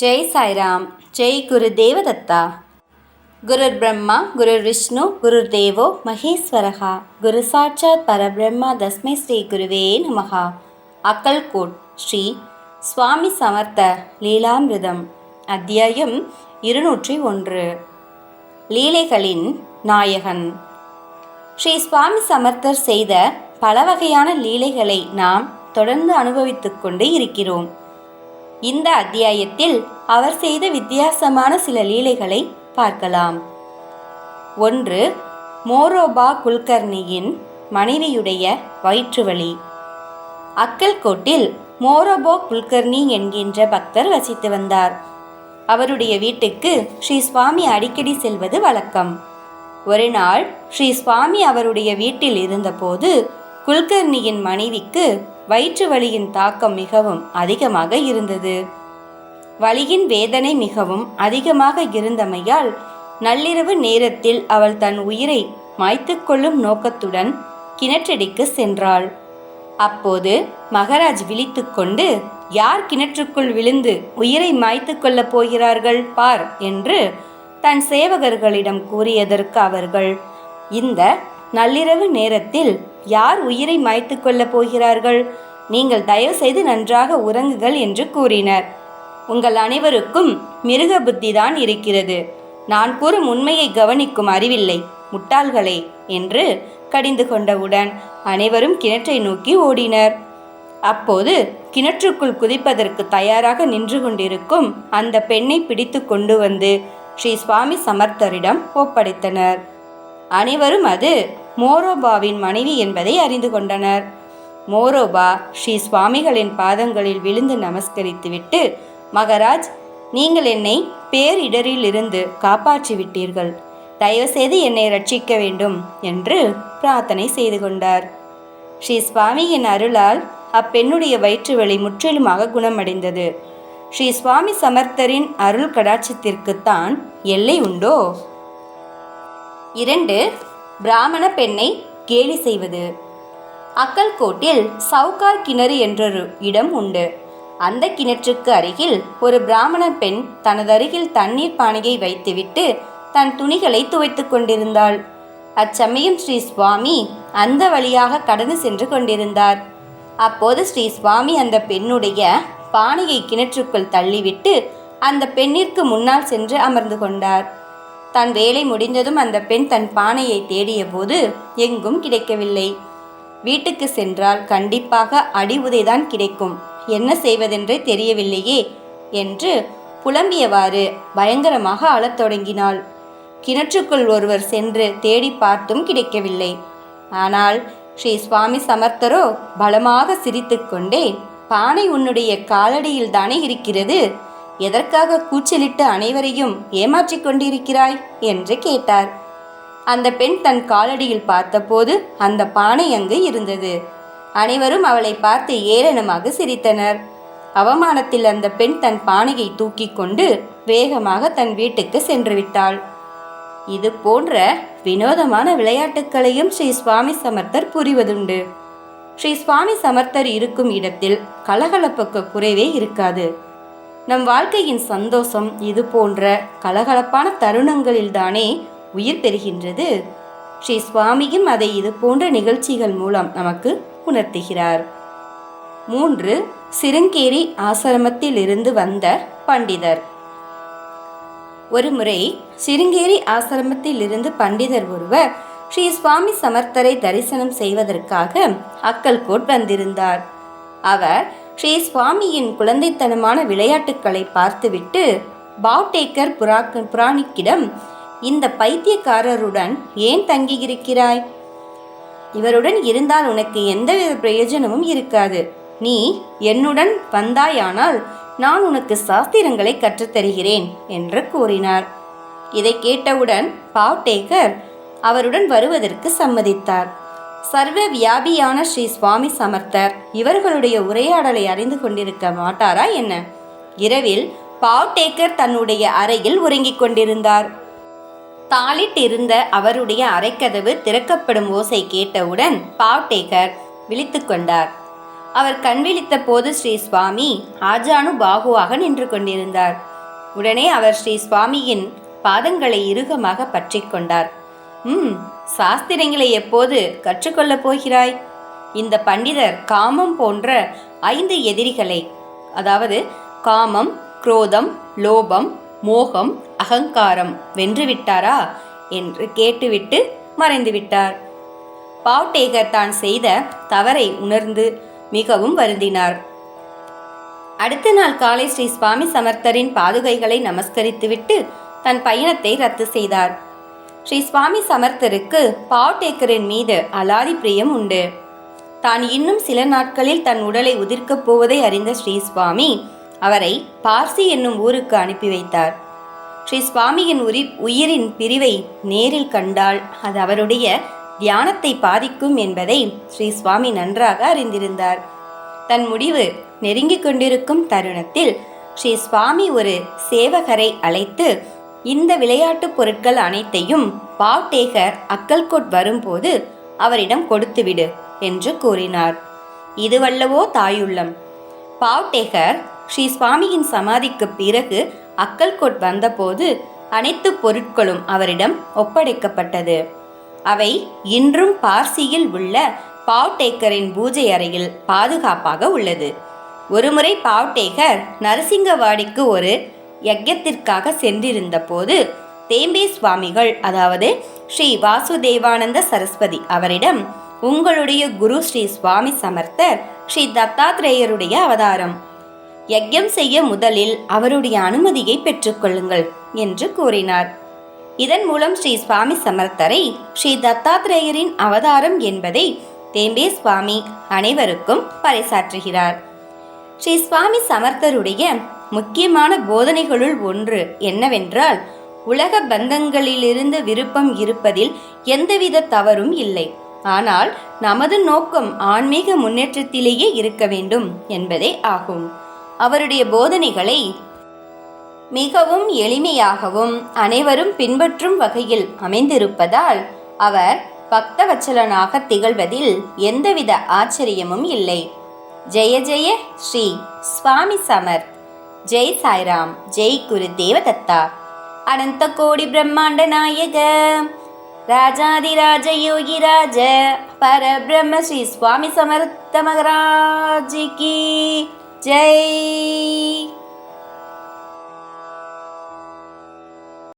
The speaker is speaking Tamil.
ஜெய் சாய்ராம். ஜெய் குரு தேவதத்தா. குருர் பிரம்மா குருர் விஷ்ணு குருர் தேவோ மகேஸ்வரகா. குரு சாட்சாத் பரபிரம்மா தஸ்மை ஸ்ரீ குருவே நமகா. அக்கல்கோட் ஸ்ரீ சுவாமி சமர்த்த லீலாமிருதம். அத்தியாயம் 201. லீலைகளின் நாயகன். ஸ்ரீ சுவாமி சமர்த்தர் செய்த பல வகையான லீலைகளை நாம் தொடர்ந்து அனுபவித்துக் கொண்டு இருக்கிறோம். இந்த அத்தியாயத்தில் அவர் செய்த வித்தியாசமான சில லீலைகளை பார்க்கலாம். 1. மோரோபா குல்கர்னியின் மனைவியுடைய வயிற்றுவலி. அக்கல்கோட்டில் மோரோபா குல்கர்னி என்கின்ற பக்தர் வசித்து வந்தார். அவருடைய வீட்டுக்கு ஸ்ரீ சுவாமி அடிக்கடி செல்வது வழக்கம். ஒரு நாள் ஸ்ரீ சுவாமி அவருடைய வீட்டில் இருந்தபோது குல்கர்னியின் மனைவிக்கு வயிற்று வலியின் தாக்கம் மிகவும் அதிகமாக இருந்தது. வலியின் வேதனை மிகவும் அதிகமாக இருந்தமையால் நள்ளிரவு நேரத்தில் அவள் தன் உயிரை மாய்த்து கொள்ளும் நோக்கத்துடன் கிணற்றடிக்கு சென்றாள். அப்போது மகாராஜ் விழித்து கொண்டு, யார் கிணற்றுக்குள் விழுந்து உயிரை மாய்த்து கொள்ளப் போகிறார்கள் பார் என்று தன் சேவகர்களிடம் கூறியதற்கு அவர்கள், இந்த நள்ளிரவு நேரத்தில் யார் உயிரை மாய்த்து கொள்ளப் போகிறார்கள்? நீங்கள் தயவு செய்து நன்றாக உறங்குங்கள் என்று கூறினர். உங்கள் அனைவருக்கும் மிருக புத்திதான் இருக்கிறது. நான் கூறும் உண்மையை கவனிக்கும் அறிவில்லை, முட்டாள்களே என்று கடிந்து கொண்டவுடன் அனைவரும் கிணற்றை நோக்கி ஓடினர். அப்போது கிணற்றுக்குள் குதிப்பதற்கு தயாராக நின்று கொண்டிருக்கும் அந்த பெண்ணை பிடித்து கொண்டு வந்து ஸ்ரீ சுவாமி சமர்த்தரிடம் ஒப்படைத்தனர். அனைவரும் அது மோரோபாவின் மனைவி என்பதை அறிந்து கொண்டனர். மோரோபா ஸ்ரீ சுவாமிகளின் பாதங்களில் விழுந்து நமஸ்கரித்துவிட்டு, மகாராஜ், நீங்கள் என்னை பேரிடரில் இருந்து காப்பாற்றி விட்டீர்கள், தயவுசெய்து என்னை ரட்சிக்க வேண்டும் என்று பிரார்த்தனை செய்து கொண்டார். ஸ்ரீ சுவாமியின் அருளால் அப்பெண்ணுடைய வயிற்றுவலி முற்றிலுமாக குணமடைந்தது. ஸ்ரீ சுவாமி சமர்த்தரின் அருள் கடாட்சத்திற்குத்தான் எல்லை உண்டோ? 2. பிராமண பெண்ணை கேலி செய்வது. அக்கல்கோட்டில் சவுகார் கிணறு என்றொரு இடம் உண்டு. அந்த கிணற்றுக்கு அருகில் ஒரு பிராமண பெண் தனதருகில் தண்ணீர் பானையை வைத்துவிட்டு தன் துணிகளை துவைத்து கொண்டிருந்தாள். அச்சமயம் ஸ்ரீ சுவாமி அந்த வழியாக கடந்து சென்று கொண்டிருந்தார். அப்போது ஸ்ரீ சுவாமி அந்த பெண்ணுடைய பானையை கிணற்றுக்குள் தள்ளிவிட்டு அந்த பெண்ணிற்கு முன்னால் சென்று அமர்ந்து கொண்டார். தன் வேலை முடிந்ததும் அந்த பெண் தன் பானையை தேடிய போது எங்கும் கிடைக்கவில்லை. வீட்டுக்கு சென்றால் கண்டிப்பாக அடி உதைதான் கிடைக்கும், என்ன செய்வதென்றே தெரியவில்லையே என்று புலம்பியவாறு பயங்கரமாக அழத் தொடங்கினாள். கிணற்றுக்குள் ஒருவர் சென்று தேடி பார்த்தும் கிடைக்கவில்லை. ஆனால் ஸ்ரீ சுவாமி சமர்த்தரோ பலமாக சிரித்து கொண்டே, பானை உன்னுடைய காலடியில் தானே இருக்கிறது, எதற்காக கூச்சலிட்டு அனைவரையும் ஏமாற்றிக் கொண்டிருக்கிறாய் என்று கேட்டார். அந்த பெண் தன் காலடியில் பார்த்தபோது அந்த பானை அங்கு இருந்தது. அனைவரும் அவளை பார்த்து ஏளனமாக சிரித்தனர். அவமானத்தில் அந்த பெண் தன் பானையை தூக்கி கொண்டு வேகமாக தன் வீட்டுக்கு சென்று விட்டாள். இது போன்ற வினோதமான விளையாட்டுக்களையும் ஸ்ரீ சுவாமி சமர்த்தர் புரிவதுண்டு. ஸ்ரீ சுவாமி சமர்த்தர் இருக்கும் இடத்தில் கலகலப்புக்கு குறைவே இருக்காது. நம் வாழ்க்கையின் சந்தோஷம் இது போன்ற கலகலப்பான தருணங்களில்தானே உயிர் பெறுகின்றது. ஸ்ரீ சுவாமியும் அதை இது போன்ற நிகழ்ச்சிகள் மூலம் நமக்கு உணர்த்துகிறார். 3. சிருங்கேரி ஆசிரமத்தில் இருந்து வந்த பண்டிதர். ஒருமுறை சிருங்கேரி ஆசிரமத்தில் இருந்து பண்டிதர் ஒருவர் ஸ்ரீ சுவாமி சமர்த்தரை தரிசனம் செய்வதற்காக அக்கல்கோட் வந்திருந்தார். அவர் ஸ்ரீ சுவாமியின் குழந்தைத்தனமான விளையாட்டுக்களை பார்த்துவிட்டு பாவ்டேக்கர் புராணிக்கிடம், இந்த பைத்தியக்காரருடன் ஏன் தங்கியிருக்கிறாய்? இவருடன் இருந்தால் உனக்கு எந்தவித பிரயோஜனமும் இருக்காது. நீ என்னுடன் வந்தாயானால் நான் உனக்கு சாஸ்திரங்களை கற்றுத்தருகிறேன் என்று கூறினார். இதை கேட்டவுடன் பாவ்டேக்கர் அவருடன் வருவதற்கு சம்மதித்தார். சர்வ வியாபியான ஸ்ரீ சுவாமி சமர்த்தர் இவர்களுடைய உரையாடலை அறிந்து கொண்டிருக்க மாட்டாரா என்ன? இரவில் பாவ்டேக்கர் தன்னுடைய அறையில் உறங்கிக் கொண்டிருந்தார். தாளிட்டிருந்த அவருடைய அறைக்கதவு திறக்கப்படும் ஓசை கேட்டவுடன் பாவ்டேக்கர் விழித்து கொண்டார். அவர் கண்விழித்த போது ஸ்ரீ சுவாமி ஆஜானு பாகுவாக நின்று கொண்டிருந்தார். உடனே அவர் ஸ்ரீ சுவாமியின் பாதங்களை இறுகமாக பற்றி கொண்டார். சாஸ்திரங்களை எப்போது கற்றுக்கொள்ளப் போகிறாய்? இந்த பண்டிதர் காமம் போன்ற 5 எதிரிகளை, அதாவது காமம், குரோதம், லோபம், மோகம், அகங்காரம் வென்றுவிட்டாரா என்று கேட்டுவிட்டு மறைந்து விட்டார். பாவ்டேகர் தான் செய்த தவறை உணர்ந்து மிகவும் வருந்தினார். அடுத்த நாள் காலை ஸ்ரீ சுவாமி சமர்த்தரின் பாதுகைகளை நமஸ்கரித்துவிட்டு தன் பயணத்தை ரத்து செய்தார். ஸ்ரீ சுவாமி சமர்த்தருக்கு பாவ்டேக்கரின் மீது அலாதி பிரியம் உண்டு. தான் இன்னும் சில நாட்களில் தன் உடலை உதிர்க்கப் போவதை அறிந்த ஸ்ரீ சுவாமி அவரை பார்சி என்னும் ஊருக்கு அனுப்பி வைத்தார். ஸ்ரீ சுவாமியின் உயிரின் பிரிவை நேரில் கண்டால் அது அவருடைய தியானத்தை பாதிக்கும் என்பதை ஸ்ரீ சுவாமி நன்றாக அறிந்திருந்தார். தன் முடிவு நெருங்கிக் கொண்டிருக்கும் தருணத்தில் ஸ்ரீ சுவாமி ஒரு சேவகரை அழைத்து, இந்த விளையாட்டு பொருட்கள் அனைத்தையும் பாவ்டேகர் அக்கல்கோட் வரும்போது அவரிடம் கொடுத்துவிடு என்று கூறினார். இதுவல்லவோ தாயுள்ளம். பாவ்டேகர் ஸ்ரீ சுவாமியின் சமாதிக்கு பிறகு அக்கல்கோட் வந்தபோது அனைத்து பொருட்களும் அவரிடம் ஒப்படைக்கப்பட்டது. அவை இன்றும் பார்சியில் உள்ள பாவ்டேக்கரின் பூஜை அறையில் பாதுகாப்பாக உள்ளது. ஒருமுறை பாவ்டேகர் நரசிங்கவாடிக்கு ஒரு யஜ்யத்திற்காக சென்றிருந்த போது தேம்பே சுவாமிகள், அதாவது ஸ்ரீ வாசுதேவானந்த சரஸ்வதி அவரிடம், உங்களுடைய குரு ஸ்ரீ சுவாமி சமர்த்தர் ஸ்ரீ தத்தாத்ரேயருடைய அவதாரம். யஜ்யம் செய்ய முதலில் அவருடைய அனுமதியை பெற்றுக்கொள்ளுங்கள் என்று கூறினார். இதன் மூலம் ஸ்ரீ சுவாமி சமர்த்தரை ஸ்ரீ தத்தாத்ரேயரின் அவதாரம் என்பதை தேம்பே சுவாமி அனைவருக்கும் பறைசாற்றுகிறார். ஸ்ரீ சுவாமி சமர்த்தருடைய முக்கியமான போதனைகளுள் ஒன்று என்னவென்றால், உலக பந்தங்களிலிருந்து விருப்பம் இருப்பதில் எந்தவித தவறும் இல்லை, ஆனால் நமது நோக்கம் ஆன்மீக முன்னேற்றத்திலேயே இருக்க வேண்டும் என்பதே ஆகும். அவருடைய போதனைகளை மிகவும் எளிமையாகவும் அனைவரும் பின்பற்றும் வகையில் அமைந்திருப்பதால் அவர் பக்தவச்சலனாக திகழ்வதில் எந்தவித ஆச்சரியமும் இல்லை. ஜெய ஜெய ஸ்ரீ சுவாமி சமர்த். ஜெய் சாய்ராம். ஜெய் குரு தேவதத்தா. அனந்த கோடி பிரம்மாண்ட நாயக ராஜாதிராஜ யோகிராஜ பரபிரம்ம ஸ்ரீ சுவாமி சமர்த்த மகராஜ் கி ஜெய்.